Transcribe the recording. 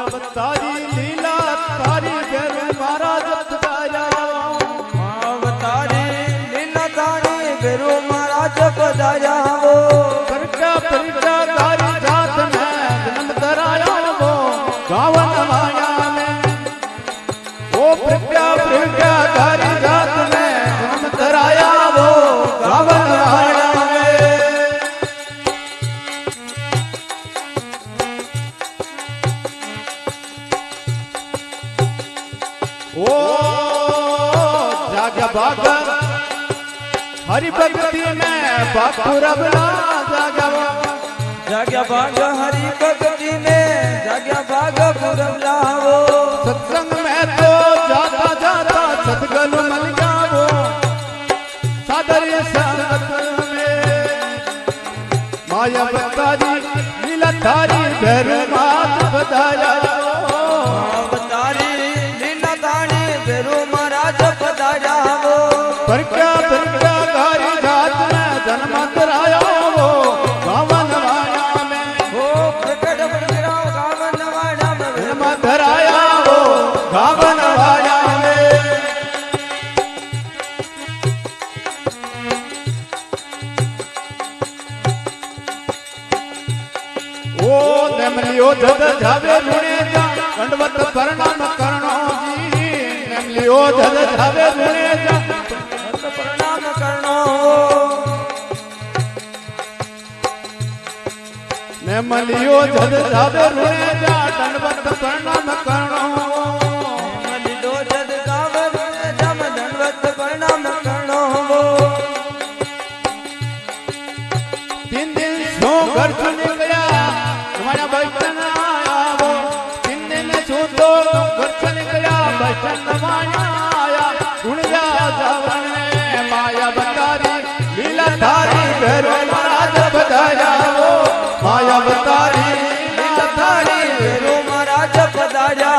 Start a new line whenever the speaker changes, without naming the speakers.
अवतारी लीला तारी बेरू महाराज पधारा
अवतारी लीला तारी बेरू महाराज पधारा वो
प्रज्ञा प्रज्ञा तारी जात में जन्म धराया वो गावन माया में वो प्रज्ञा प्रज्ञा तारी जात में जन्म धराया वो गावन माया में ओ जाग्या भागा हरि भक्ति में बापुरबला
जाग्या भाग हरि भक्ति में जाग्या भाग पुरबला वो
सत्संग में तो जाता जाता सतगुरु मिल जाओ सादर संगत में माया बतारी लीला तारी भैरू मात पधारा
अवतारी लीला तारी बेरू महाराज पधारा वो
प्रज्ञा प्रज्ञा तारी जात में जन्म धराया वो गावन माया में
वो प्रकट प्रगटाओ गावन वाड़ा में
जन्म धराया वो गावन माया में ओ नेमलियो जद जावे रुणे जा दंडवत प्रणाम करणो जी नेमलियो जद जावे रुणे जा
प्रणाम करनो
नेमलियो जद जावे रुणे जा दंडवत प्रणाम करणो
मलिदो जद गावन जम दंडवत प्रणाम करनो वो
तीन दिन सो घर से निकला तुम्हारा बचन आया वो तीन दिन सो तो घर से निकला बचन माया आया गुण जा जावन में माया बतारी लीला धारी भैरू महाराज पधारा वो माया बतारी लीला धारी
बेरू महाराज पधारा